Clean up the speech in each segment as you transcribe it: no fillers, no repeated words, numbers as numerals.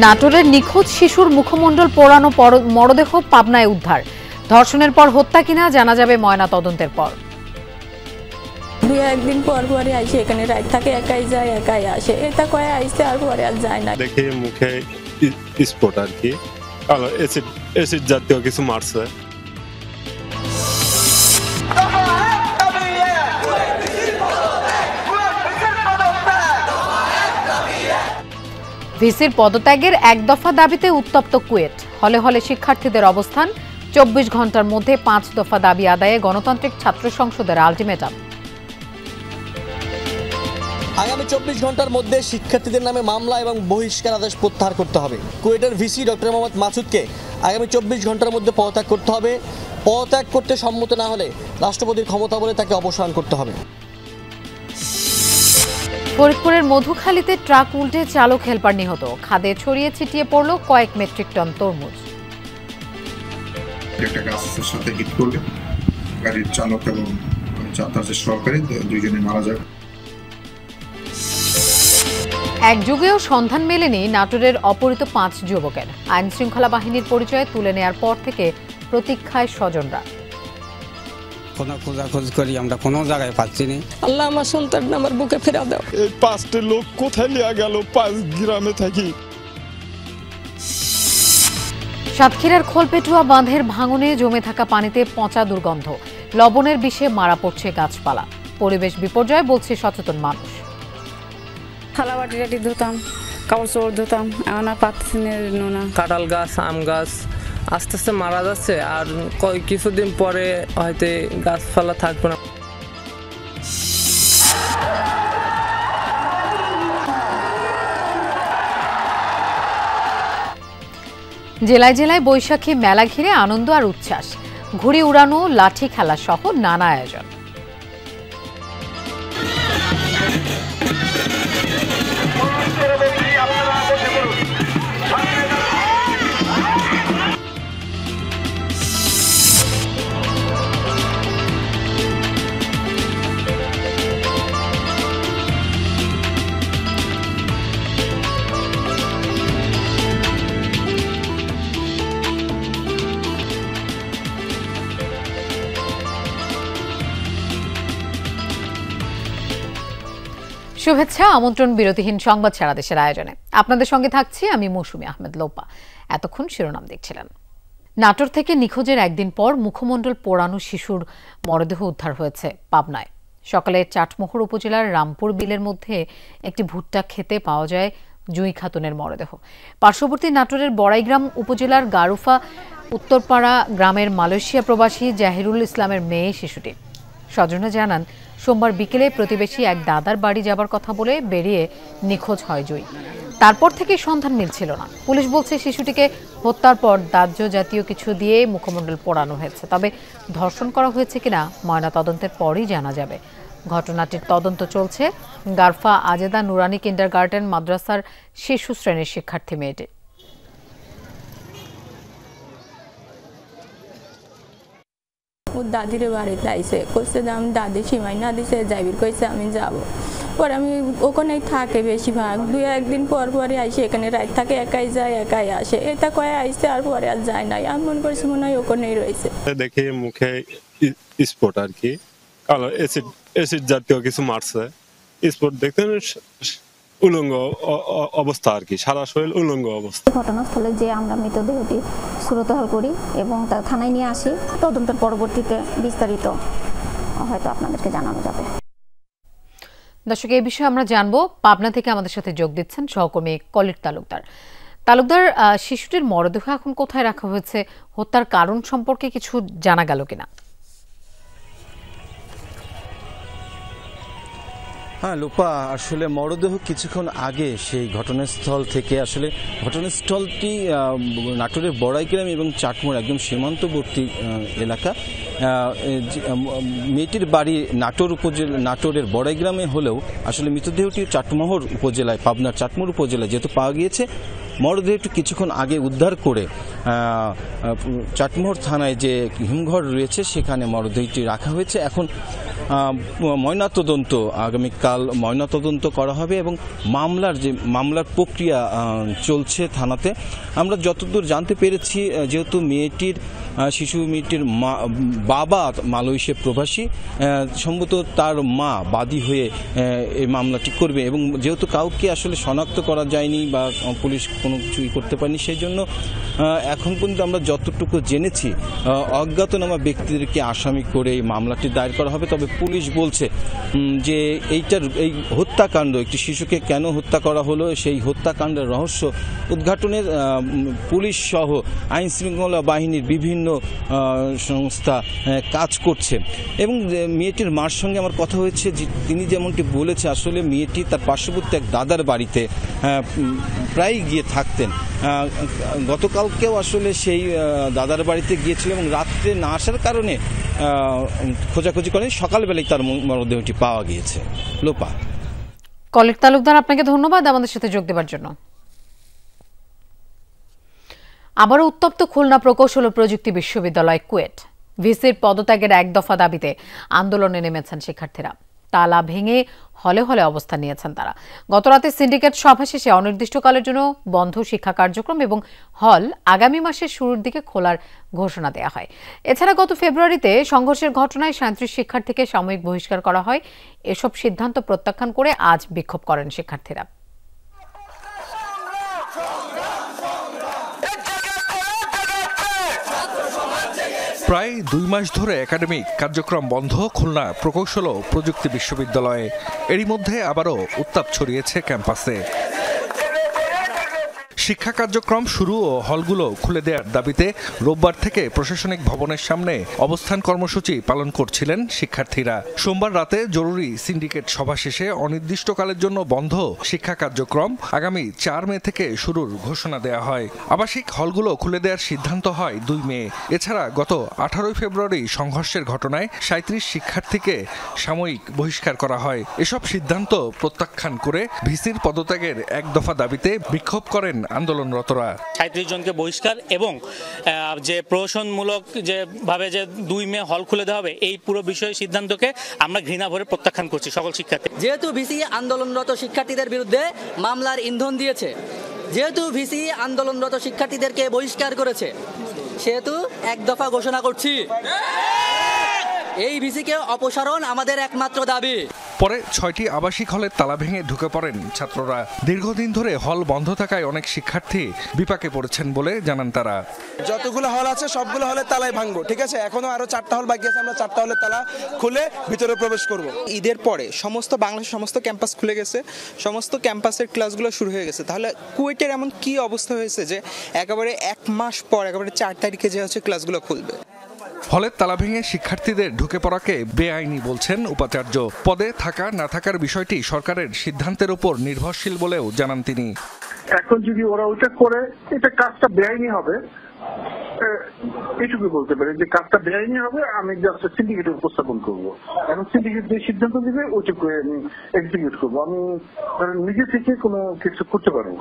নাটোরের নিখোঁজ শিশুর মুখমণ্ডল পোড়ানো মরদেহ পাবনায় উদ্ধার। ধর্ষণের পর হত্যা কিনা জানা যাবে ময়না তদন্তের পর। দুই একদিন পর পরে আইসে এখানে রাত থাকে, একাই যায় একাই আসে, এটা কয়ে আইসে আর পরে আর যায় না। দেখে মুখে স্পট আর কি অ্যাসিড জাতীয় কিছু মারছে। ভিসির পদত্যাগের এক দফা দাবিতে উত্তপ্ত কুয়েট। হলে হলে শিক্ষার্থীদের অবস্থান। 24 ঘন্টার মধ্যে 5 দফা দাবি আদায়ে গণতান্ত্রিক ছাত্র সংসদের আলটিমেটাম। আগামী 24 ঘন্টার মধ্যে শিক্ষার্থীদের নামে মামলা এবং বহিষ্কার আদেশ প্রত্যাহার করতে হবে। কুয়েটের ভিসি ডক্টর মোহাম্মদ মাসুদকে আগামী 24 ঘন্টার মধ্যে পদত্যাগ করতে হবে। পদত্যাগ করতে সম্মত না হলে রাষ্ট্রপতির ক্ষমতা বলে তাকে অপসারণ করতে হবে। ফরিদপুরের মধুখালীতে ট্রাক উল্টে চালক হেলপার নিহত। খাদে ছড়িয়ে ছিটিয়ে পড়ল কয়েক মেট্রিক টন তরমুজ। একটা গাছের সাথে হিট করলে গাড়ির চালক এবং যাত্রী সহকারী দুইজনে মারা যায়। এক যুগেও সন্ধান মেলেনি নাটোরের অপহৃত 5 যুবকের। আইন শৃঙ্খলা বাহিনীর পরিচয় তুলে নেয়ার পর থেকে প্রতীক্ষায় স্বজনরা। খোঁজ করি, আমরা কোনো জায়গায় পাচ্ছি না। আল্লাহ আমার সন্তান আমার বুকে ফেরা দাও। এই 5টা লোক কোথায় লিয়া গেল? 5 গ্রামে থাকি। সাতক্ষীরার খোলপেটুয়া বাঁধের ভাঙনে জমে থাকা পানিতে পচা দুর্গন্ধ। লবণের বিষে মারা পড়ছে গাছপালা। পরিবেশ বিপর্যয় বলছে সচেতন মানুষ। থালা বাটি টাটি ধুতাম, কাপড় চোপড় ধুতাম, এখন আর পাচ্ছি না। কাঁঠাল গাছ, আম গাছ আস্তে আস্তে মারা যাচ্ছে, আর কিছুদিন পরে হয়তো গাছপালা থাকবে না। জেলায় জেলায় বৈশাখী মেলা ঘিরে আনন্দ আর উচ্ছ্বাস। ঘুড়ি উড়ানো, লাঠি খেলা সহ নানা আয়োজন। শুভেচ্ছা, আমন্ত্রণ বিরতিহীন সংবাদ সারা দেশের আয়োজনে। আপনাদের সঙ্গে থাকছি আমি মৌসুমী আহমেদ লোপা। এতক্ষণ শিরোনাম দেখছিলেন। নাটোর থেকে নিখোঁজের একদিন পর মুখমণ্ডল পোড়ানো শিশুর মরদেহ উদ্ধার হয়েছে পাবনায়। সকালে চাটমোহর উপজেলার রামপুর বিলের মধ্যে একটি ভুট্টা খেতে পাওয়া যায় জুঁই খাতুনের মরদেহ। পার্শ্ববর্তী নাটোরের বড়াইগ্রাম উপজেলার গারুফা উত্তরপাড়া গ্রামের মালয়েশিয়া প্রবাসী জাহিরুল ইসলামের মেয়ে শিশুটি। স্বজনরা জানান, সোমবার বিকেলে প্রতিবেশী এক দাদার বাড়ি যাবার কথা বলে বেরিয়ে নিখোঁজ হয় জুঁই। তারপর থেকে সন্ধান মিলছিল না। পুলিশ বলছে শিশুটিকে হত্যার পর দাহ্য জাতীয় কিছু দিয়ে মুখমণ্ডল পোড়ানো হয়েছে। তবে ধর্ষণ করা হয়েছে কিনা ময়না তদন্তের পরই জানা যাবে। ঘটনাটির তদন্ত চলছে। গারফা আজেদা নুরানি কিন্ডারগার্টেন মাদ্রাসার শিশু শ্রেণীর শিক্ষার্থী মেয়েটি। ওর দাদির বাড়িতে আইসে, কইছে যে আমি দাদি সীমাই না দিছে যাইবির, কইছে আমি যাব। পরে আমি ওখানেই থাকে বেশিরভাগ। দুই একদিন পর পরে আইসে এখানে রাত থাকে, একাই যায় একাই আসে, এটা কয়ে আইসে আর পরে আর যায় নাই। আমি মনে করছি মনে হয় ওখানেই রয়েছে। দেখে মুখে স্পট আর কি অ্যাসিড জাতীয় কিছু মারছে। স্পট দেখতে উলঙ্গ অবস্থা আর কি, সারা শরীর উলঙ্গ অবস্থা। ঘটনাস্থলে যে আমরা মৃতদেহটি সুরতহাল করি এবং তার থানায় নিয়ে আসি। তদন্তের পরবর্তীতে বিস্তারিত হয়তো আপনাদেরকে জানানো যাবে। দর্শক, এই বিষয়ে আমরা জানবো। পাবনা থেকে আমাদের সাথে যোগ দিচ্ছেন সহকর্মী কলির তালুকদার। শিশুটির মরদেহ এখন কোথায় রাখা হয়েছে? হত্যার কারণ সম্পর্কে কিছু জানা গেল কিনা? হ্যাঁ লোপা, আসলে মরদেহ কিছুক্ষণ আগে সেই ঘটনাস্থল থেকে, আসলে ঘটনাস্থলটি নাটোরের বড়াইগ্রাম এবং চাটমোহর একদম সীমান্তবর্তী এলাকা। মেয়েটির বাড়ি নাটোরের বড়াইগ্রামে হলেও আসলে মৃতদেহটি চাটমোহর উপজেলায়, পাবনার চাটমোহর উপজেলায় যেহেতু পাওয়া গিয়েছে। মরদেহটি কিছুক্ষণ আগে উদ্ধার করে চাটমোহর থানায় যে হিমঘর রয়েছে সেখানে মরদেহটি রাখা হয়েছে। এখন ময়নাতদন্ত আগামীকাল ময়নাতদন্ত করা হবে এবং মামলার প্রক্রিয়া চলছে থানাতে। আমরা যতদূর জানতে পেরেছি, যেহেতু শিশু মেয়েটির বাবা মালয়েশিয়া প্রবাসী, সম্ভবত তার মা বাদী হয়ে এই মামলাটি করবে এবং যেহেতু কাউকে আসলে শনাক্ত করা যায়নি বা পুলিশ কোনো কিছুই করতে পারেনি, সেই জন্য এখন পর্যন্ত আমরা যতটুকু জেনেছি অজ্ঞাতনামা ব্যক্তিদেরকে আসামি করে এই মামলাটি দায়ের করা হবে। তবে পুলিশ বলছে যে এই হত্যাকাণ্ড, একটি শিশুকে কেন হত্যা করা হলো, সেই হত্যাকাণ্ডের রহস্য উদ্ঘাটনের পুলিশ সহ আইন শৃঙ্খলা বাহিনীর বিভিন্ন সংস্থা কাজ করছে। এবং মেয়েটির মার সঙ্গে আমার কথা হয়েছে, যে তিনি যেমনটি বলেছে, আসলে মেয়েটি তার পার্শ্ববর্তী এক দাদার বাড়িতে প্রায় গিয়ে থাকতেন। গতকালকেও আসলে সেই দাদার বাড়িতে গিয়েছিল এবং রাত্রে না আসার কারণে খোঁজাখুঁজি করেন, সকালবেলায় তার মরদেহটি পাওয়া গিয়েছে। লোপা। কলিক তালুকদার, আপনাকে ধন্যবাদ আমাদের সাথে যোগ দেওয়ার জন্য। আবারও উত্তপ্ত খুলনা প্রকৌশল ও প্রযুক্তি বিশ্ববিদ্যালয় কুয়েট। ভিসির পদত্যাগের এক দফা দাবিতে আন্দোলনে নেমেছেন শিক্ষার্থীরা। তালা ভেঙে হলে হলে অবস্থান নিয়েছেন তারা। গতরাতে সিন্ডিকেট সভা শেষে অনির্দিষ্টকালের জন্য বন্ধ শিক্ষা কার্যক্রম এবং হল আগামী মাসের শুরুর দিকে খোলার ঘোষণা দেওয়া হয়। এছাড়া গত ফেব্রুয়ারিতে সংঘর্ষের ঘটনায় 37 শিক্ষার্থীকে সাময়িক বহিষ্কার করা হয়। এসব সিদ্ধান্ত প্রত্যাখ্যান করে আজ বিক্ষোভ করেন শিক্ষার্থীরা। প্রায় 2 মাস ধরে একাডেমিক কার্যক্রম বন্ধ খুলনা প্রকৌশল ও প্রযুক্তি বিশ্ববিদ্যালয়ে। এরই মধ্যে আবারও উত্তাপ ছড়িয়েছে ক্যাম্পাসে। শিক্ষা কার্যক্রম শুরু ও হলগুলো খুলে দেওয়ার দাবিতে রোববার থেকে প্রশাসনিক ভবনের সামনে অবস্থান কর্মসূচি পালন করছিলেন শিক্ষার্থীরা। সোমবার রাতে জরুরি সিন্ডিকেট সভা শেষে অনির্দিষ্টকালের জন্য বন্ধ শিক্ষা কার্যক্রম আগামী 4 মে থেকে শুরুর ঘোষণা দেওয়া হয়। আবাসিক হলগুলো খুলে দেওয়ার সিদ্ধান্ত হয় 2 মে। এছাড়া গত 18 ফেব্রুয়ারি সংঘর্ষের ঘটনায় 37 শিক্ষার্থীকে সাময়িক বহিষ্কার করা হয়। এসব সিদ্ধান্ত প্রত্যাখ্যান করে ভিসির পদত্যাগের এক দফা দাবিতে বিক্ষোভ করেন আন্দোলনরতরা। 37 জনকে বহিষ্কার এবং যে প্রহসনমূলক যেভাবে যে 2 মে হল খুলে দেওয়া হবে, এই পুরো বিষয় সিদ্ধান্তকে আমরা ঘৃণা ভরে প্রত্যাখ্যান করছি সকল শিক্ষার্থী। যেহেতু ভিসি আন্দোলনরত শিক্ষার্থীদের বিরুদ্ধে মামলার ইন্ধন দিয়েছে, যেহেতু ভিসি আন্দোলনরত শিক্ষার্থীদেরকে বহিষ্কার করেছে, সেহেতু এক দফা ঘোষণা করছি, এই ভিসিকে অপসারণ আমাদের একমাত্র দাবি। পরে 6টি আবাসিক হলের তালা ভেঙে ঢুকে পড়েন ছাত্ররা। দীর্ঘদিন ধরে হল বন্ধ থাকায় অনেক শিক্ষার্থী বিপাকে পড়েছেন বলে জানান তারা। যতগুলো হল আছে সবগুলো হলের তালাই ভাঙবো, ঠিক আছে? এখনো আরো 4টা হল বাকি আছে, আমরা 4টা হলের তালা খুলে ভিতরে প্রবেশ করব। ঈদের পরে বাংলাদেশের সমস্ত ক্যাম্পাস খুলে গেছে, সমস্ত ক্যাম্পাসের ক্লাসগুলো শুরু হয়ে গেছে। তাহলে কুয়েটের এমন কি অবস্থা হয়েছে যে একেবারে 1 মাস পর একেবারে 4 তারিখে যে হচ্ছে ক্লাসগুলো খুলবে? হলের তালা ভেঙে শিক্ষার্থীদের ঢুকে পড়াকে বেআইনি বলছেন উপাচার্য। পদে থাকা না থাকার বিষয়টি সরকারের সিদ্ধান্তের উপর নির্ভরশীল বলেও জানান তিনি। এখন যদি ওরা ওটা করে, এটা কাজটা বেআইনি হবে, এটুকু বলতে পারি যে কাজটা বেআইনি হবে। আমি জাস্ট সিন্ডিকেটে উপস্থাপন করবো, এখন সিন্ডিকেট যে সিদ্ধান্ত দিবে ওইটুকু আমি এক্সিকিউট করবো। আমি নিজে থেকে কোনো কিছু করতে পারবো।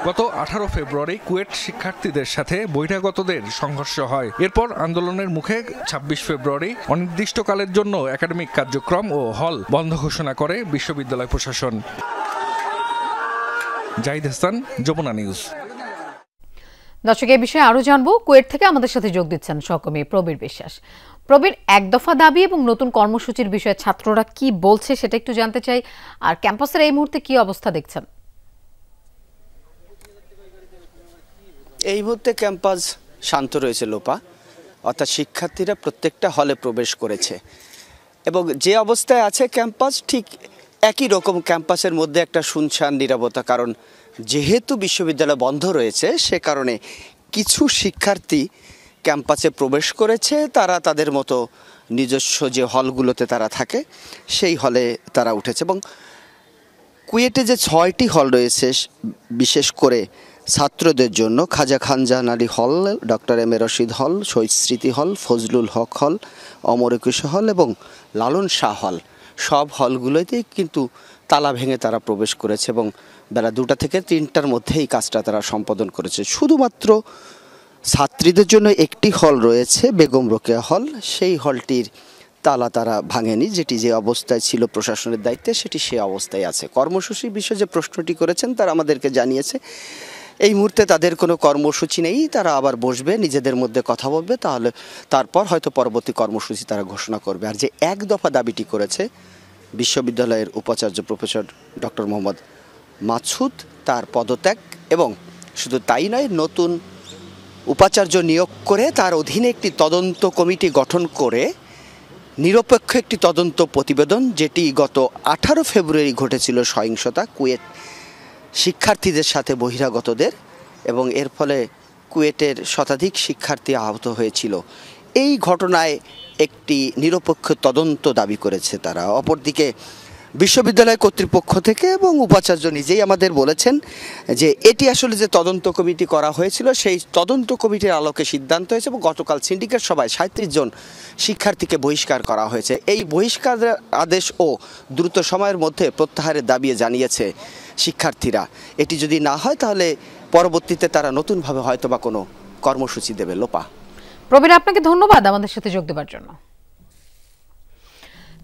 গত 18 ফেব্রুয়ারি কুয়েট শিক্ষার্থীদের সাথে বহিরাগতদের সংঘর্ষ হয়। এরপর আন্দোলনের মুখে 26 ফেব্রুয়ারি অনির্দিষ্টকালের জন্য একাডেমিক কার্যক্রম ও হল বন্ধ ঘোষণা করে বিশ্ববিদ্যালয় প্রশাসন। জাহিদ হাসান, যমুনা নিউজ। দর্শক, এই বিষয়ে আরো জানবো। কুয়েট থেকে আমাদের সাথে যোগ দিচ্ছেন সহকর্মী প্রবীর বিশ্বাস। প্রবীর, এক দফা দাবি এবং নতুন কর্মসূচির বিষয়ে ছাত্ররা কি বলছে সেটা একটু জানতে চাই, আর ক্যাম্পাসের এই মুহূর্তে কি অবস্থা দেখছেন? এই মুহূর্তে ক্যাম্পাস শান্ত রয়েছে লোপা, অর্থাৎ শিক্ষার্থীরা প্রত্যেকটা হলে প্রবেশ করেছে এবং যে অবস্থায় আছে ক্যাম্পাস ঠিক একই রকম। ক্যাম্পাসের মধ্যে একটা শুনশান নীরবতা, কারণ যেহেতু বিশ্ববিদ্যালয় বন্ধ রয়েছে সে কারণে কিছু শিক্ষার্থী ক্যাম্পাসে প্রবেশ করেছে। তারা তাদের মতো নিজস্ব যে হলগুলোতে তারা থাকে সেই হলে তারা উঠেছে এবং কুয়েটে যে 6টি হল রয়েছে বিশেষ করে ছাত্রদের জন্য, খাজা খান জাহান হল, ডক্টর এম এ রশিদ হল, শহীদ স্মৃতি হল, ফজলুল হক হল, অমর একুশ হল এবং লালন শাহ হল, সব হলগুলোতেই কিন্তু তালা ভেঙে তারা প্রবেশ করেছে এবং বেলা 2টা থেকে 3টার মধ্যে এই কাজটা তারা সম্পাদন করেছে। শুধুমাত্র ছাত্রীদের জন্য একটি হল রয়েছে, বেগম রোকেয়া হল। সেই হলটির তালা তারা ভাঙেনি, যেটি যে অবস্থায় ছিল প্রশাসনের দায়িত্বে সেটি সে অবস্থায় আছে। কর্মসূচির বিষয়ে যে প্রশ্নটি করেছেন তারা আমাদেরকে জানিয়েছে এই মুহূর্তে তাদের কোনো কর্মসূচি নেই, তারা আবার বসবে, নিজেদের মধ্যে কথা বলবে, তাহলে তারপর হয়তো পরবর্তী কর্মসূচি তারা ঘোষণা করবে। আর যে এক দফা দাবিটি করেছে বিশ্ববিদ্যালয়ের উপাচার্য প্রফেসর ডক্টর মোহাম্মদ মাছুদ, তার পদত্যাগ এবং শুধু তাই নয়, নতুন উপাচার্য নিয়োগ করে তার অধীনে একটি তদন্ত কমিটি গঠন করে নিরপেক্ষ একটি তদন্ত প্রতিবেদন, যেটি গত 18 ফেব্রুয়ারি ঘটেছিল সহিংসতা কুয়েত শিক্ষার্থীদের সাথে বহিরাগতদের, এবং এর ফলে কুয়েটের শতাধিক শিক্ষার্থী আহত হয়েছিল। এই ঘটনায় একটি নিরপেক্ষ তদন্ত দাবি করেছে তারা। অপরদিকে বিশ্ববিদ্যালয় কর্তৃপক্ষ থেকে এবং উপাচার্য নিজেই আমাদের বলেছেন যে এটি আসলে যে তদন্ত কমিটি করা হয়েছিল সেই তদন্ত কমিটির আলোকে সিদ্ধান্ত হয়েছে, এবং গতকাল সিন্ডিকেট সভায় 37 জন শিক্ষার্থীকে বহিষ্কার করা হয়েছে। এই বহিষ্কারের আদেশ ও দ্রুত সময়ের মধ্যে প্রত্যাহারের দাবি জানিয়েছে শিক্ষার্থীরা। এটি যদি না হয় তাহলে পরবর্তীতে তারা নতুনভাবে হয়তো বা কোনো কর্মসূচি দেবে। লোপা। প্রবীণ, আপনাকে ধন্যবাদ আমাদের সাথে যোগ দেওয়ার জন্য।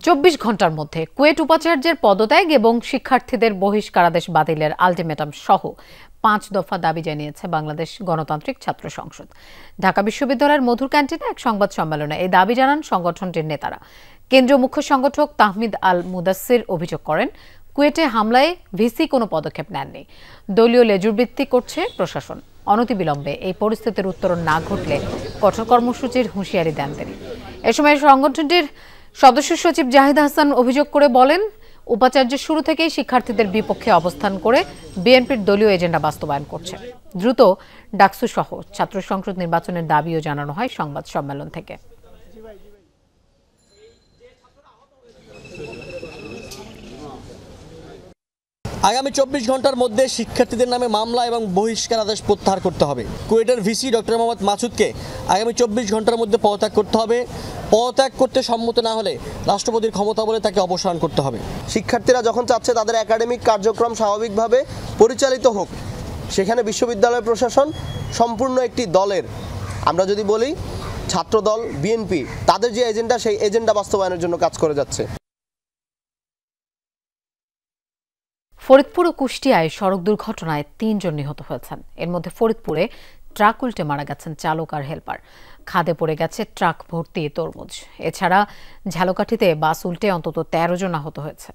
24 ঘন্টার মধ্যে কুয়েট উপাচার্যের পদত্যাগ এবং শিক্ষার্থীদের বহিষ্কারাদেশ বাতিলের আলটিমেটাম সহ 5 দফা দাবি জানিয়েছে বাংলাদেশ গণতান্ত্রিক ছাত্র সংসদ। ঢাকা বিশ্ববিদ্যালয়ের মধুর ক্যান্টিনে এক সংবাদ সম্মেলনে এই দাবি জানান সংগঠনটির নেতারা। কেন্দ্রীয় মুখ্য সংগঠক তাহমিদ আল মুদাসসির অভিযোগ করেন, কুয়েটে হামলায় ভিসি কোনো পদক্ষেপ নেননি, দলীয় লেজুরবৃত্তি করছে প্রশাসন। অনতিবিলম্বে এই পরিস্থিতির উত্তরণ না ঘটলে কঠোর কর্মসূচির হুঁশিয়ারি দেন তিনি। এ সময় সংগঠনটির সদস্য সচিব জাহিদ হাসান অভিযোগ করে বলেন, উপাচার্য শুরু থেকেই শিক্ষার্থীদের বিপক্ষে অবস্থান করে বিএনপির দলীয় এজেন্ডা বাস্তবায়ন করছে। দ্রুত ডাকসু সহ ছাত্র সংসদ নির্বাচনের দাবিও জানানো হয় সংবাদ সম্মেলন থেকে। আগামী 24 ঘন্টার মধ্যে শিক্ষার্থীদের নামে মামলা এবং বহিষ্কার আদেশ প্রত্যাহার করতে হবে। কুয়েটের ভিসি ডক্টর মোহাম্মদ মাছুদকে আগামী 24 ঘন্টার মধ্যে পদত্যাগ করতে হবে। পদত্যাগ করতে সম্মত না হলে রাষ্ট্রপতির ক্ষমতা বলে তাকে অপসারণ করতে হবে। শিক্ষার্থীরা যখন চাচ্ছে তাদের একাডেমিক কার্যক্রম স্বাভাবিকভাবে পরিচালিত হোক, সেখানে বিশ্ববিদ্যালয় প্রশাসন সম্পূর্ণ একটি দলের, আমরা যদি বলি ছাত্রদল বিএনপি, তাদের যে এজেন্ডা সেই এজেন্ডা বাস্তবায়নের জন্য কাজ করে যাচ্ছে। ফরিদপুর ও কুষ্টিয়ায় সড়ক দুর্ঘটনায় 3 জন নিহত হয়েছেন। এর মধ্যে ফরিদপুরে ট্রাক উল্টে মারা গেছেন চালক আর হেলপার। খাদে পড়ে গেছে ট্রাক ভর্তি তরমুজ। এছাড়া ঝালকাঠিতে বাস উল্টে অন্তত 13 জন আহত হয়েছে।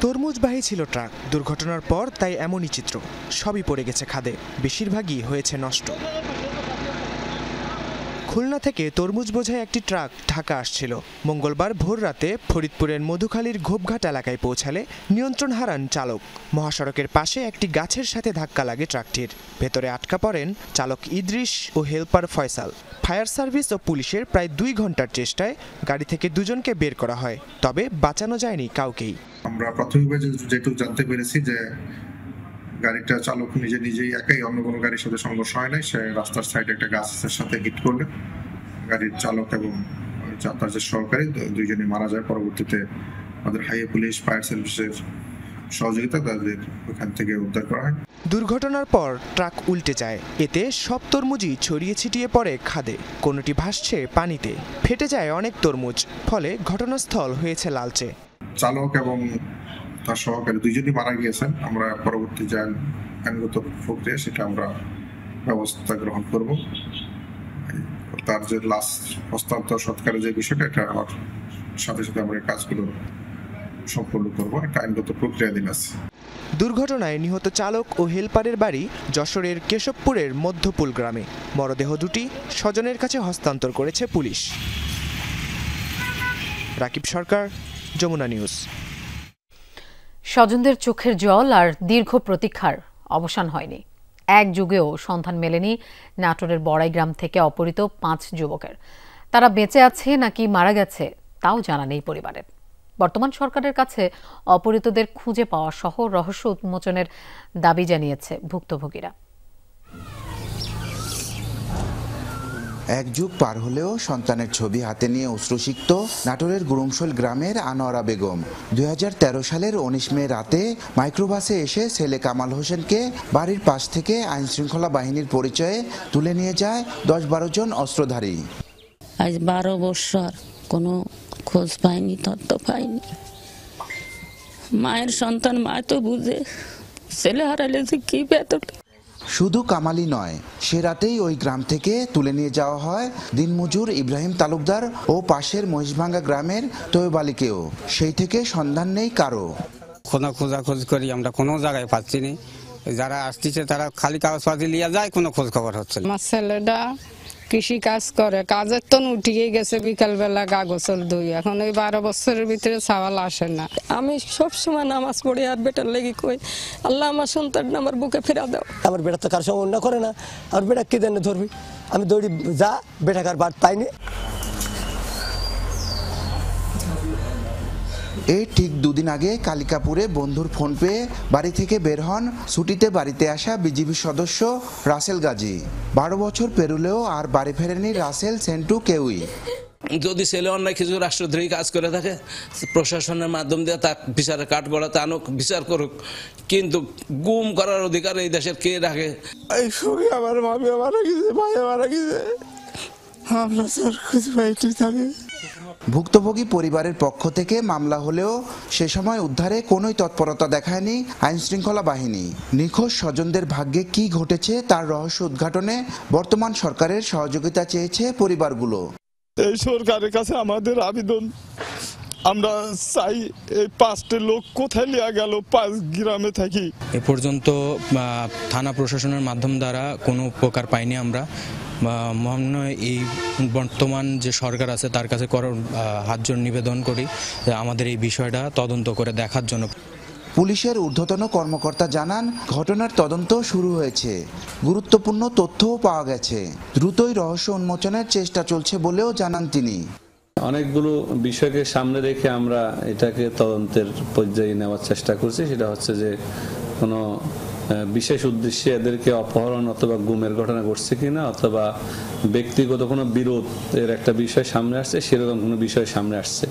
তরমুজবাহী ছিল ট্রাক। দুর্ঘটনার পর তাই এমনই চিত্র, সবই পড়ে গেছে খাদে, বেশিরভাগই হয়েছে নষ্ট। খুলনা থেকে তরমুজ বোঝাই একটি ট্রাক ঢাকা আসছিল। মঙ্গলবার ভোর রাতে ফরিদপুরের মধুখালীর ঘোপঘাট এলাকায় পৌঁছালে নিয়ন্ত্রণ হারান চালক। মহাসড়কের পাশে একটি গাছের সাথে ধাক্কা লাগে ট্রাকটির। ভেতরে আটকা পড়েন চালক ইদ্রিস ও হেলপার ফয়সাল। ফায়ার সার্ভিস ও পুলিশের প্রায় 2 ঘন্টার চেষ্টায় গাড়ি থেকে 2 জনকে বের করা হয়, তবে বাঁচানো যায়নি কাউকেই। আমরা প্রাথমিকভাবে যেটুকু জানতে পেরেছি যে গাড়িটা চালক নিজেই একাই, অন্য কোনো গাড়ির সাথে সংঘর্ষ হয় নাই। সে রাস্তার সাইডে একটা গাছের সাথে হিট করলে গাড়ির চালক এবং তার যে সহকারী 2 জনই মারা যায়। পরবর্তীতে আমাদের হাইওয়ে পুলিশ, ফায়ার সার্ভিসের সহযোগিতা তাদের ওখান থেকে উদ্ধার করা হয়। দুর্ঘটনার পর ট্রাক উল্টে যায়। এতে সব তরমুজই ছড়িয়ে ছিটিয়ে পড়ে খাদে, কোনোটি ভাসছে পানিতে। ফেটে যায় অনেক তরমুজ, ফলে ঘটনাস্থল হয়েছে লালচে। চালক এবং তার সহকারী 2 জনই মারা গিয়েছেন। আমরা পরবর্তী যে আইনগত প্রক্রিয়া সেটা আমরা ব্যবস্থা গ্রহণ করব। তার যে লাস্ট হস্তান্তর সৎকারের যে বিষয়টা, এটা আমার সাথে সাথে আমরা এই কাজগুলো সম্পন্ন করবো। একটা আইনগত প্রক্রিয়াধীন আছে। দুর্ঘটনায় নিহত চালক ও হেলপারের বাড়ি যশোরের কেশবপুরের মধ্যপুল গ্রামে। মরদেহ দুটি স্বজনের কাছে হস্তান্তর করেছে পুলিশ। রাকিব সরকার, যমুনা নিউজ। স্বজনদের চোখের জল আর দীর্ঘ প্রতীক্ষার অবসান হয়নি। এক যুগেও সন্ধান মেলেনি নাটোরের বড়াইগ্রাম থেকে অপহৃত 5 যুবকের। তারা বেঁচে আছে নাকি মারা গেছে তাও জানা নেই পরিবারের। বর্তমান সরকারের কাছে অপহৃতদের খুঁজে পাওয়া সহ রহস্য উন্মোচনের দাবি জানিয়েছে ভুক্তভোগীরা। এক যুগ পার হলেও সন্তানের ছবি হাতে নিয়ে অশ্রুসিক্ত নাটোরের গুরুংশল গ্রামের আনোয়ারা বেগম। 2013 সালের 19 মে রাতে মাইক্রোবাসে এসে ছেলে কামাল হোসেনকে বাড়ির পাশ থেকে আইনশৃঙ্খলা বাহিনীর পরিচয়ে তুলে নিয়ে যায় 10-12 জন অস্ত্রধারী। আজ 12 বছর কোনো খোঁজ পাইনি, তথ্য পাইনি। মায়ের সন্তান মা তো বুঝে, ছেলে হারালে যে কি বেতন। শুধু কামালই নয়, সে রাতেই ওই গ্রাম থেকে তুলে নিয়ে যাওয়া হয় দিনমজুর ইব্রাহিম তালুকদার ও পাশের মহিষভাঙ্গা গ্রামের তৈয়ব আলীকেও। সেই থেকে সন্ধান নেই কারো। খোঁজাখোঁজ করি, আমরা কোনো জায়গায় পাচ্ছি না। যারা আসতেছে তারা খালি কাগজপাতি নিয়ে যায়, কোনো খোঁজ খবর হচ্ছে না। আমার ছেলেটা কৃষি কাজ করে, কাজের তো উঠিয়ে গেছে, বিকালবেলা কাগজল ধুই। এখন ওই 12 বছরের ভিতরে সওয়াল আসে না। আমি সবসময় নামাজ পড়ি আর বেটার লেগে কই, আল্লাহ আমার সন্তানটা আমার বুকে ফেরা দাও। আমার বেটা তো কার সঙ্গে অন্য করে না, আর বেটা কি দেন ধরবি, আমি দৌড়ি যা, বেটা কার বাদ পাইনি। এই ঠিক দুদিন আগে কালিকাপুরে বন্ধুর ফোন পেয়ে বাড়ি থেকে বের হন ছুটিতে বাড়িতে আসা বিজিবি সদস্য রাসেল গাজী। 12 বছর পেরুলেও আর বাড়ি ফেরেনি রাসেল, সেন্টু কেউই। যদি ছেলে অন্যায় কিছু রাষ্ট্রদ্রোহী কাজ করে থাকে, প্রশাসনের মাধ্যম দিয়ে তার বিচারের কাঠগড়াতে আনুক, বিচার করুক, কিন্তু গুম করার অধিকার এই দেশের কে রাখে? আমার মামি মারা গেছে, ভাই মারা গেছে, আমরা স্যার খুঁজে পাইতে থাকি। ভুক্তভোগী পরিবারের পক্ষ থেকে মামলা হলেও সে সময় উদ্ধারে কোনোই তৎপরতা দেখায়নি আইনশৃঙ্খলা বাহিনী। নিখোঁজ স্বজনদের ভাগ্যে কি ঘটেছে তার রহস্য উদ্ঘাটনে বর্তমান সরকারের সহযোগিতা চেয়েছে পরিবারগুলো। এই সরকারের কাছে আমাদের আবেদন, আমরা চাই এই 5টা লোক কোথায় লিয়া গেল, 5 গ্রামে থাকি। এ পর্যন্ত থানা প্রশাসনের মাধ্যম দ্বারা কোনো উপকার পাইনি আমরা। মহান্য এই বর্তমান যে সরকার আছে তার কাছে হাতজোড় নিবেদন করি যে আমাদের এই বিষয়টা তদন্ত করে দেখার জন্য। পুলিশের ঊর্ধ্বতন কর্মকর্তা জানান, ঘটনার তদন্ত শুরু হয়েছে, গুরুত্বপূর্ণ তথ্যও পাওয়া গেছে, দ্রুতই রহস্য উন্মোচনের চেষ্টা চলছে বলেও জানান তিনি। অনেকগুলো বিষয়কে সামনে রেখে আমরা এটাকে তদন্তের পর্যায়ে নেওয়ার চেষ্টা করছি। সেটা হচ্ছে যে কোনো বিশেষ উদ্দেশ্যে এদেরকে অপহরণ অথবা গুমের ঘটনা ঘটছে কিনা, অথবা ব্যক্তিগত কোনো বিরোধ এর একটা বিষয় সামনে আসছে, সেরকম কোনো বিষয় সামনে আসছে,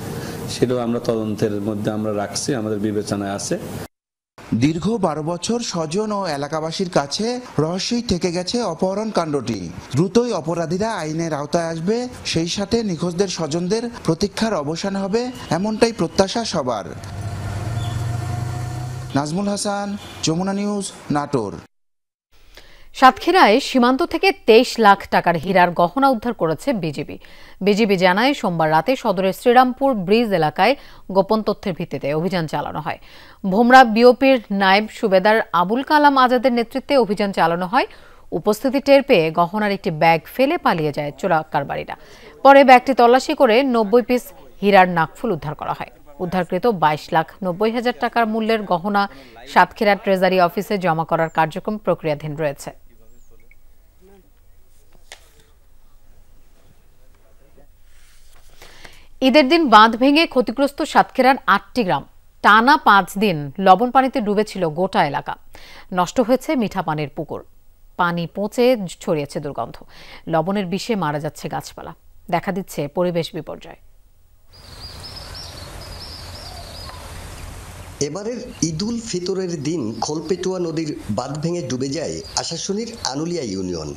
সেটাও আমরা তদন্তের মধ্যে আমরা রাখছি, আমাদের বিবেচনায় আছে। দীর্ঘ 12 বছর স্বজন ও এলাকাবাসীর কাছে রহস্যই থেকে গেছে অপহরণ কাণ্ডটি। দ্রুতই অপরাধীরা আইনের আওতায় আসবে, সেই সাথে নিখোঁজদের স্বজনদের প্রতীক্ষার অবসান হবে, এমনটাই প্রত্যাশা সবার। নাজমুল হাসান, যমুনা নিউজ, নাটোর। সাতক্ষীরায় সীমান্ত থেকে 23 লাখ টাকার হীরার গহনা উদ্ধার করেছে বিজিবি। বিজিবি জানায়, সোমবার রাতে সদরের শ্রীরামপুর ব্রিজ এলাকায় গোপন তথ্যের ভিত্তিতে অভিযান চালানো হয়। ভোমরা বিওপির নায়েব সুবেদার আবুল কালাম আজাদের নেতৃত্বে অভিযান চালানো হয়। উপস্থিতি টের পেয়ে গহনার একটি ব্যাগ ফেলে পালিয়ে যায় চোরাকারবারীরা। পরে ব্যাগটি তল্লাশি করে 90 পিস হীরার নাকফুল উদ্ধার করা হয়। উদ্ধারকৃত 22,90,000 টাকার মূল্যের গহনা সাতক্ষীরা ট্রেজারি অফিসে জমা করার কার্যক্রম প্রক্রিয়াধীন রয়েছে। ঈদের দিন বাঁধ ভেঙে ক্ষতিগ্রস্ত সাতক্ষীরার 8টি গ্রাম। টানা 5 দিন লবণ পানিতে ডুবেছিল গোটা এলাকা। নষ্ট হয়েছে মিঠা পানির পুকুর, পানি পচে ছড়িয়েছে দুর্গন্ধ, লবণের বিষে মারা যাচ্ছে গাছপালা, দেখা দিচ্ছে পরিবেশ বিপর্যয়। এবারের ঈদুল ফিতরের দিন খোলপেটুয়া নদীর বাঁধ ভেঙে ডুবে যায় আশাশুনির আনুলিয়া ইউনিয়ন।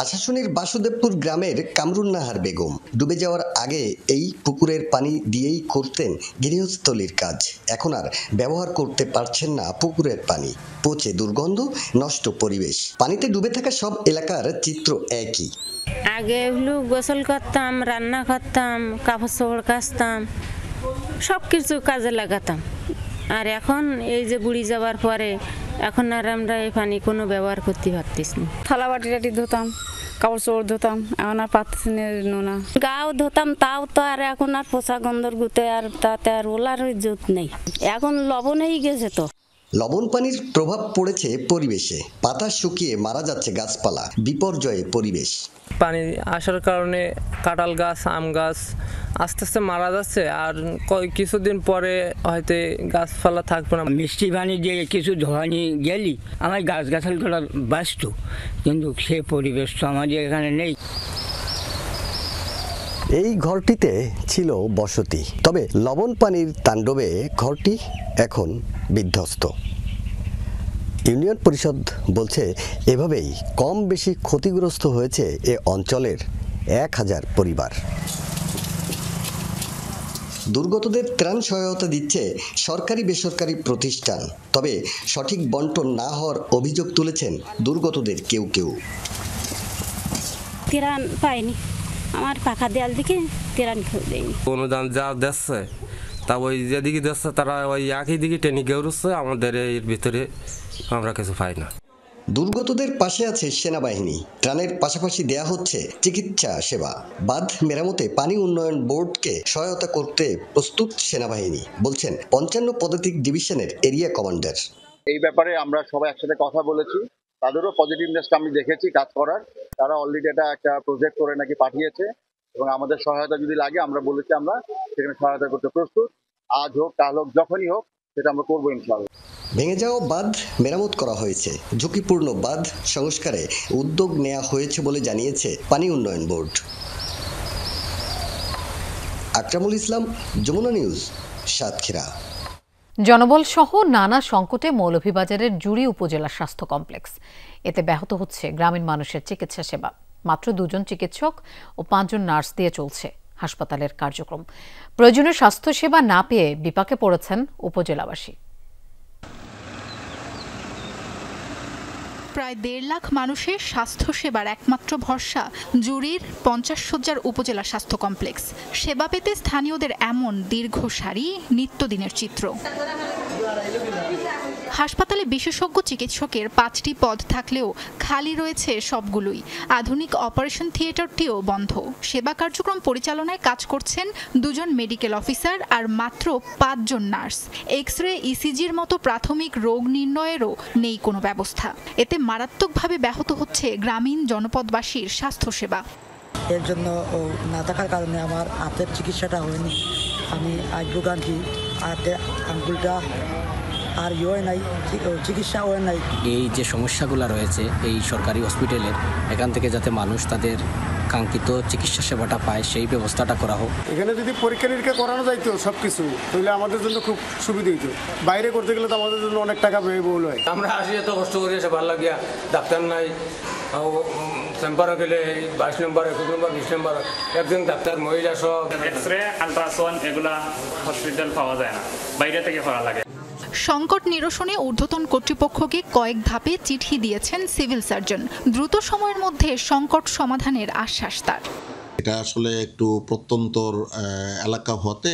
আশাশুনির বাসুদেবপুর গ্রামের কামরুন্নাহার বেগম ডুবে যাওয়ার আগে এই পুকুরের পানি দিয়েই করতেন গৃহস্থলীর কাজ। এখন আর ব্যবহার করতে পারছেন না পুকুরের পানি, পচে দুর্গন্ধ, নষ্ট পরিবেশ। পানিতে ডুবে থাকা সব এলাকার চিত্র একই। আগে গোসল করতাম, রান্না করতাম, কাপড় চোপড় কাচতাম, সব কিছু কাজে লাগাতাম। আর এখন এই যে বুড়ি যাওয়ার পরে এখন আর আমরা এই পানি কোনো ব্যবহার করতে পারতেছি না। থালা বাটি টাটি ধুতাম, কাপড় চোপড় ধুতাম, এখন আর পারতেছি না। গাও ধুতাম, তাও তো আর এখন আর পোষা গন্ধর গুতে আর তাতে আর ওলার জোত নেই, এখন লবণেই গেছে। তো লবণ পানির প্রভাব পড়েছে পরিবেশে, পাতা শুকিয়ে মারা যাচ্ছে গাছপালা, বিপর্যয়ে পরিবেশ। পানি আসার কারণে কাঁঠাল গাছ, আম গাছ, আস্তে আস্তে মারা যাচ্ছে আর কিছুদিন পরে হয়তো গাছপালা থাকবে না। মিষ্টি পানি দিয়ে কিছু ধোয়ানি গেলি আমার গাছগাছালগুলো বাঁচত, কিন্তু সে পরিবেশ তো আমাদের এখানে নেই। এই ঘরটিতে ছিল বসতি, তবে লবণ পানির তাণ্ডবে ঘরটি এখন বিধ্বস্ত। ইউনিয়ন পরিষদ বলছে এভাবেই কম বেশি ক্ষতিগ্রস্ত হয়েছে এ অঞ্চলের 1000 পরিবার। দুর্গতদের ত্রাণ সহায়তা দিচ্ছে সরকারি বেসরকারি প্রতিষ্ঠান, তবে সঠিক বন্টন না হওয়ার অভিযোগ তুলেছেন দুর্গতদের কেউ কেউ। ত্রাণ পাইনি, আমার পাখা দেয়াল দিকে ত্রাণ কেউ দেয়নি। অনুদান যা দিচ্ছে তা ওই যেদিকে দিচ্ছে তারা ওই একই দিকে টেনে গেড়ুচ্ছে, আমাদের এর ভিতরে আমরা কিছু পাই না। দুর্গতদের পাশে আছে সেনাবাহিনী, ত্রাণের পাশাপাশি দেয়া হচ্ছে চিকিৎসা সেবা। বাঁধ মেরামতে পানি উন্নয়ন বোর্ডকে সহায়তা করতে প্রস্তুত সেনাবাহিনী, বলছেন 55 পদাতিক ডিভিশনের এরিয়া কমান্ডার। এই ব্যাপারে আমরা সবাই একসাথে কথা বলেছি, তাদেরও পজিটিভনেসটা আমি দেখেছি কাজ করার। তারা অলরেডি একটা প্রজেক্ট করে নাকি পাঠিয়েছে এবং আমাদের সহায়তা যদি লাগে আমরা বলেছি আমরা সেখানে সহায়তা করতে প্রস্তুত। আজ হোক কাল হোক যখনই হোক সেটা আমরা করবো ইনশাআল্লাহ। ভেঙে যাওয়া বাঁধ মেরামত করা হয়েছে, ঝুঁকিপূর্ণ বাঁধ সংস্কারে উদ্যোগ নেওয়া হয়েছে বলে জানিয়েছে পানি উন্নয়ন বোর্ড। আকরামুল ইসলাম, যমুনা নিউজ, সাতক্ষীরা। জনবল সহ নানা সংকটে মৌলভীবাজারের জুড়ি উপজেলা স্বাস্থ্য কমপ্লেক্স, এতে ব্যাহত হচ্ছে গ্রামীণ মানুষের চিকিৎসা সেবা। মাত্র 2 জন চিকিৎসক ও 5 জন নার্স দিয়ে চলছে হাসপাতালের কার্যক্রম। প্রয়োজনীয় স্বাস্থ্যসেবা না পেয়ে বিপাকে পড়েছেন উপজেলাবাসী। প্রায় 1.5 লাখ মানুষের স্বাস্থ্যসেবার একমাত্র ভরসা জুড়ির 50 শয্যার উপজেলা স্বাস্থ্য কমপ্লেক্স। সেবা পেতে স্থানীয়দের এমন দীর্ঘ সারি নিত্যদিনের চিত্র। হাসপাতালে বিশেষজ্ঞ চিকিৎসকের 5টি পদ থাকলেও খালি রয়েছে সবগুলোই। আধুনিক অপারেশন থিয়েটারটিও বন্ধ। সেবা কার্যক্রম পরিচালনায় কাজ করছেন 2 জন মেডিকেল অফিসার আর মাত্র 5 জন নার্স। এক্স-রে, ইসিজির মতো প্রাথমিক রোগ নির্ণয়েরও নেই কোনো ব্যবস্থা। এতে মারাত্মকভাবে ব্যাহত হচ্ছে গ্রামীণ জনপদবাসীর স্বাস্থ্যসেবা। এর জন্য না থাকার কারণে আমার হাতের চিকিৎসাটা হয়নি। আমি আইব্রোগানটি হাতে আঙ্গুলটা আর নাই, চিকিৎসা নাই। এই যে সমস্যাগুলো রয়েছে এই সরকারি হসপিটালের, এখান থেকে যাতে মানুষ তাদের কাঙ্ক্ষিত চিকিৎসা সেবাটা পায় সেই ব্যবস্থাটা করা হোক। এখানে যদি পরীক্ষা নিরীক্ষা করানো যাইতো সবকিছু, তাহলে আমাদের জন্য খুব সুবিধা হইতো। বাইরে করতে গেলে তো আমাদের জন্য অনেক টাকা ব্যয়বহুল হয়। আমরা আসি এত কষ্ট করি, এসে ভালো লাগিয়া ডাক্তার নাই, চেম্বারে গেলে 22 নম্বর 21 নম্বর 20 নম্বর একজন ডাক্তার, মহিলা সব। এক্সরে, আলট্রাসাউন্ড এগুলা হসপিটাল পাওয়া যায় না, বাইরে থেকে করা লাগে। সংকট নিরসনে ঊর্ধ্বতন কর্তৃপক্ষকে কয়েক ধাপে চিঠি দিয়েছেন সিভিল সার্জন। দ্রুত সময়ের মধ্যে সংকট সমাধানের আশ্বাস তার। এটা আসলে একটু প্রত্যন্তর এলাকা হতে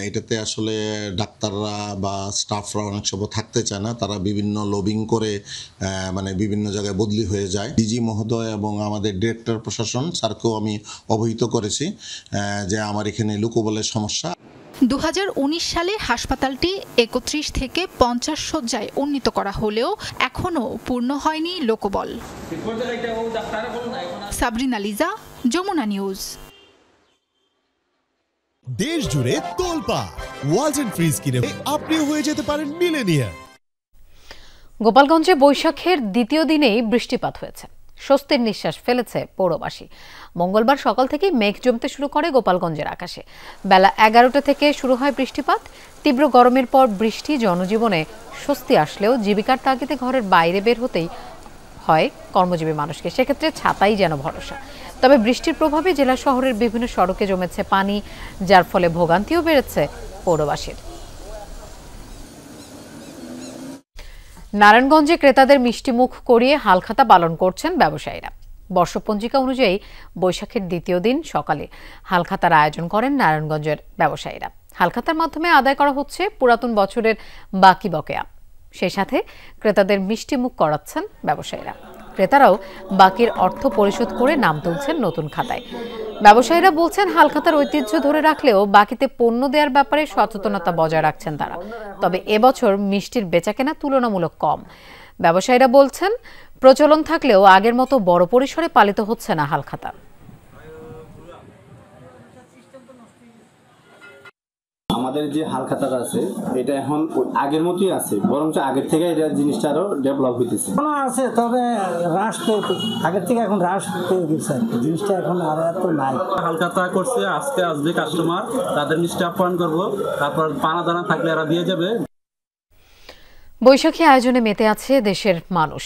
এটাতে আসলে ডাক্তাররা বা স্টাফরা অনেক সময় থাকতে চায় না, তারা বিভিন্ন লবিং করে মানে বিভিন্ন জায়গায় বদলি হয়ে যায়। ডিজি মহোদয় এবং আমাদের ডিরেক্টর প্রশাসন স্যারকেও আমি অবহিত করেছি যে আমার এখানে লোকবলের সমস্যা। 2019 সালে হাসপাতালটি 31 থেকে 50 শয্যায় উন্নীত করা হলেও এখনও পূর্ণ হয়নি লোকবল। সাবরিনা লিজা, যমুনা নিউজ। দেশ জুড়ে তোলপা ওয়ালটন ফ্রিজ কিনে আপনিও হয়ে যেতে পারেন মিলেনিয়ার। গোপালগঞ্জে বৈশাখের দ্বিতীয় দিনেই বৃষ্টিপাত হয়েছে, স্বস্তির নিঃশ্বাস ফেলেছে পৌরবাসী। মঙ্গলবার সকাল থেকেই মেঘ জমতে শুরু করে গোপালগঞ্জের আকাশে। বেলা 11টা থেকে শুরু হয় বৃষ্টিপাত। তীব্র গরমের পর বৃষ্টি জনজীবনে স্বস্তি আসলেও জীবিকার তাগিদে ঘরের বাইরে বের হতেই হয় কর্মজীবী মানুষকে, সেক্ষেত্রে ছাতাই যেন ভরসা। তবে বৃষ্টির প্রভাবে জেলা শহরের বিভিন্ন সড়কে জমেছে পানি, যার ফলে ভোগান্তিও বেড়েছে পৌরবাসীর। নারায়ণগঞ্জে ক্রেতাদের মিষ্টিমুখ করিয়ে হালখাতা পালন করছেন ব্যবসায়ীরা। বর্ষপঞ্জিকা অনুযায়ী বৈশাখের দ্বিতীয় দিন সকালে হালখাতার আয়োজন করেন নারায়ণগঞ্জের ব্যবসায়ীরা। হালখাতার মাধ্যমে আদায় করা হচ্ছে পুরাতন বছরের বাকি বকেয়া। সেই সাথে ক্রেতাদের মিষ্টিমুখ করাচ্ছেন ব্যবসায়ীরা। ক্রেতারাও বাকির অর্থ পরিশোধ করে নাম তুলছেন নতুন খাতায়। ব্যবসায়ীরা বলছেন হালখাতার ঐতিহ্য ধরে রাখলেও বাকিতে পণ্য দেওয়ার ব্যাপারে সচেতনতা বজায় রাখছেন তারা। তবে এবছর মিষ্টির বেচাকেনা তুলনামূলক কম। ব্যবসায়ীরা বলছেন প্রচলন থাকলেও আগের মতো বড় পরিসরে পালিত হচ্ছে না হালখাতা। আমাদের যে হালখাতাটা আছে এটা এখন আগের মতোই আছে, বরঞ্চ আগের থেকে এটা জিনিসটা আরো ডেভেলপ হইতেছে। আছে, তবে হ্রাস তো আগের থেকে এখন হ্রাস হয়ে গেছে, জিনিসটা এখন আর এত নাই। হালখাতা করছে, আজকে আসবে কাস্টমার, তাদের মিষ্টি আপ্যায়ন করবো, তারপর পানা দানা থাকলে এরা দিয়ে যাবে। বৈশাখী আয়োজনে মেতে আছে দেশের মানুষ।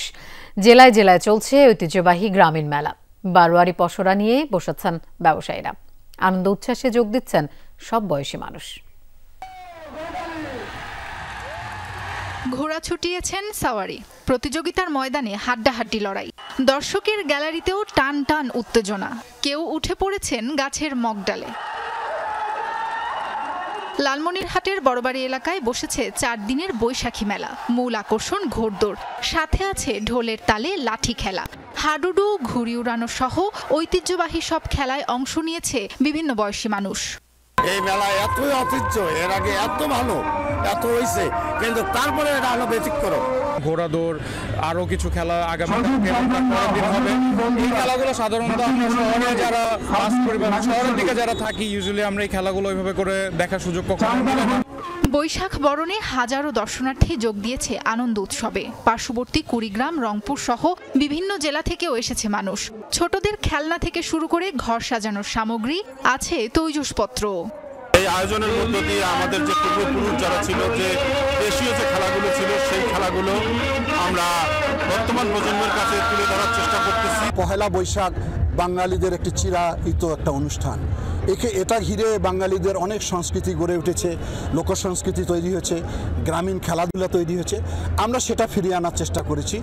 জেলায় জেলায় চলছে ঐতিহ্যবাহী গ্রামীণ মেলা। বারোয়ারি পসরা নিয়ে বসেছেন ব্যবসায়ীরা। আনন্দ উচ্ছ্বাসে যোগ দিচ্ছেন সব বয়সী মানুষ। ঘোড়া ছুটিয়েছেন সাওয়ারি, প্রতিযোগিতার ময়দানে হাড্ডাহাড্ডি লড়াই, দর্শকের গ্যালারিতেও টান টান উত্তেজনা, কেউ উঠে পড়েছেন গাছের মগডালে। লালমনিরহাটের বড়বাড়ি এলাকায় বসেছে 4 দিনের বৈশাখী মেলা। মূল আকর্ষণ ঘোড়দৌড়, সাথে আছে ঢোলের তালে লাঠি খেলা, হাডুডু, ঘুড়ি উড়ানো সহ ঐতিহ্যবাহী সব খেলায় অংশ নিয়েছে বিভিন্ন বয়সী মানুষ। এই মেলা এতই ঐতিহ্য, এর আগে এত ভালো এত হয়েছে, কিন্তু তারপরে এটা আলো ব্যতিক্রম। ঘোড়া দৌড়, আরো কিছু খেলা আগামী দিন হবে। এই খেলাগুলো সাধারণত আমরা শহরে যারা বাস করি বা শহরের দিকে যারা থাকি, ইউজুয়ালি আমরা এই খেলাগুলো ওইভাবে করে দেখার সুযোগ কখনো মিলে না। বৈশাখ বরণে হাজারো দর্শনার্থী যোগ দিয়েছে আনন্দ উৎসবে। পার্শ্ববর্তী কুড়িগ্রাম, রংপুর সহ বিভিন্ন জেলা থেকেও এসেছে মানুষ। ছোটদের খেলনা থেকে শুরু করে ঘর সাজানোর সামগ্রী, আছে তৈজসপত্র। এই আয়োজনের মধ্য দিয়ে আমাদের যে পূর্বপুরুষ যারা ছিল, যে দেশীয় যে খেলাগুলো ছিল, সেই খেলাগুলো আমরা বর্তমান প্রজন্মের কাছে তুলে ধরার চেষ্টা করতেছি। পহেলা বৈশাখ বাঙালিদের একটি চিরায়িত একটা অনুষ্ঠান। এটা ঘিরে বাঙালিদের অনেক সংস্কৃতি গড়ে উঠেছে, লোক সংস্কৃতি তৈরি হয়েছে, গ্রামীণ খেলাধুলা তৈরি হয়েছে। আমরা সেটা ফিরিয়ে আনার চেষ্টা করেছি।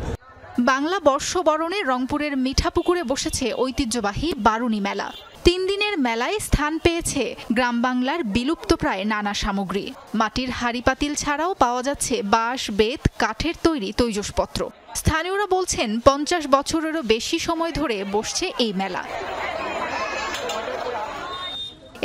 বাংলা বর্ষবরণে রংপুরের মিঠাপুকুরে বসেছে ঐতিহ্যবাহী বারুণী মেলা। 3 দিনের মেলায় স্থান পেয়েছে গ্রাম বাংলার বিলুপ্তপ্রায় নানা সামগ্রী। মাটির হাঁড়ি পাতিল ছাড়াও পাওয়া যাচ্ছে বাঁশ, বেত, কাঠের তৈরি তৈজসপত্র। স্থানীয়রা বলছেন 50 বছরেরও বেশি সময় ধরে বসছে এই মেলা।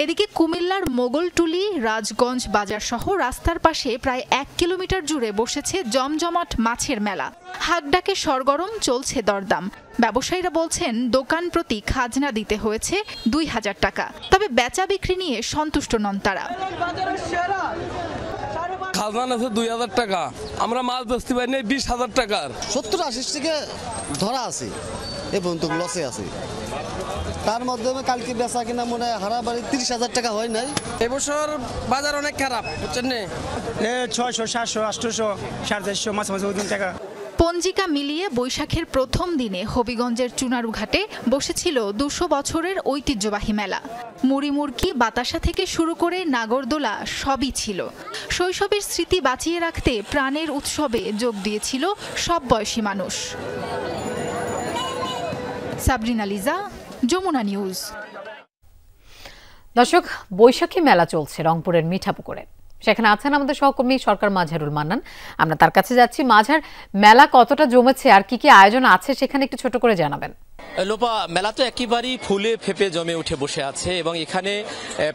এদিকে কুমিল্লার মোগলটুলি, রাজগঞ্জ বাজার সহ রাস্তার পাশে প্রায় 1 কিলোমিটার জুড়ে বসেছে জমজমাট মাছের মেলা। হাকডাকে সরগরম, চলছে দরদাম। ব্যবসায়ীরা বলছেন দোকান প্রতি খাজনা দিতে হয়েছে 2000 টাকা, তবে বেচা বিক্রি নিয়ে সন্তুষ্ট নন তারা। খাজনা আছে 2000 টাকা, আমরা মাছ বেচতে পারি না 20,000 টাকার। 70-80 থেকে ধরা আছে এবং তো লসে আছে। তার মাধ্যমে কালকে বেচা কিনা মনে হয় হারাবাড়ি 30,000 টাকা হয় নাই। এবছর বাজার অনেক খারাপ, বুঝছেন না? 600, 700, 800, 450 মাছ মাছ টাকা। পঞ্জিকা মিলিয়ে বৈশাখের প্রথম দিনে হবিগঞ্জের চুনারুঘাটে বসেছিল 200 বছরের ঐতিহ্যবাহী মেলা। মুড়ি মুড়কি, বাতাসা থেকে শুরু করে নাগরদোলা সবই ছিল। শৈশবের স্মৃতি বাঁচিয়ে রাখতে প্রাণের উৎসবে যোগ দিয়েছিল সব বয়সী মানুষ। সাবরিনা লিজা, যমুনা নিউজ। দর্শক, বৈশাখী মেলা চলছে রংপুরের মিঠাপুকুরে। সেখানে আছেন আমাদের সহকর্মী সরকার মাঝারুল মান্নান। আমরা তার কাছে যাচ্ছি। মাঝার, মেলা কতটা জমেছে আর কি কি আয়োজন আছে সেখানে একটু ছোট করে জানাবেন। লোপা, মেলা তো একেবারেই ফুলে ফেপে জমে উঠে বসে আছে এবং এখানে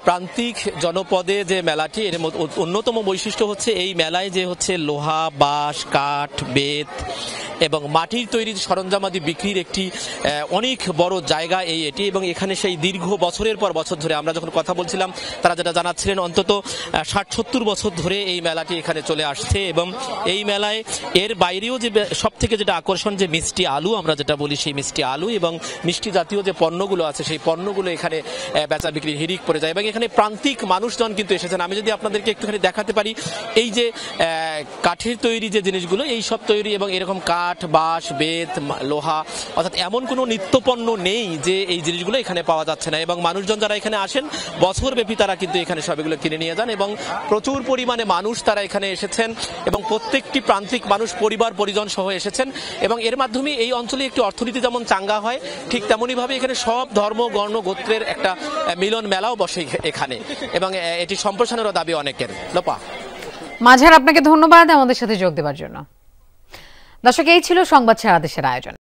প্রান্তিক জনপদে যে মেলাটি, এর অন্যতম বৈশিষ্ট্য হচ্ছে এই মেলায় যে হচ্ছে লোহা, বাঁশ, কাঠ, বেত এবং মাটির তৈরি সরঞ্জামাদি বিক্রির একটি অনেক বড় জায়গা এটি। এবং এখানে সেই দীর্ঘ বছরের পর বছর ধরে, আমরা যখন কথা বলছিলাম তারা যেটা জানাচ্ছিলেন, অন্তত 60-70 বছর ধরে এই মেলাটি এখানে চলে আসছে। এবং এই মেলায় এর বাইরেও যে সব থেকে যেটা আকর্ষণ, যে মিষ্টি আলু আমরা যেটা বলি, সেই মিষ্টি আলু এবং মিষ্টি জাতীয় যে পণ্যগুলো আছে সেই পণ্যগুলো এখানে বেচা বিক্রি হিড়িক পড়ে যায়। এবং এখানে প্রান্তিক মানুষজন কিন্তু এসেছেন। আমি যদি আপনাদেরকে একটুখানি দেখাতে পারি, এই যে কাঠের তৈরি যে জিনিসগুলো, এই সব তৈরি এবং এরকম কাঠ, বাঁশ, বেত, লোহা, অর্থাৎ এমন কোনো নিত্যপণ্য নেই যে এই জিনিসগুলো এখানে পাওয়া যাচ্ছে না। এবং মানুষজন যারা এখানে আসেন বছরব্যাপী তারা কিন্তু এখানে সবগুলো কিনে নিয়ে যান এবং প্রচুর পরিমাণে মানুষ তারা এখানে এসেছেন এবং প্রত্যেকটি প্রান্তিক মানুষ পরিবার পরিজন সহ এসেছেন। এবং এর মাধ্যমে এই অঞ্চলে একটি অর্থনীতি যেমন চাঙ্গা হয়, ঠিক তেমনইভাবে এখানে সব ধর্ম, বর্ণ, গোত্রের একটা মিলন মেলাও বসে এখানে এবং এটি সম্প্রসারণেরও দাবি অনেকের। লোপা, মাঝার, আপনাকে ধন্যবাদ আমাদের সাথে যোগ দেওয়ার জন্য। দর্শক, এই ছিল সংবাদ সারা দেশের আয়োজন।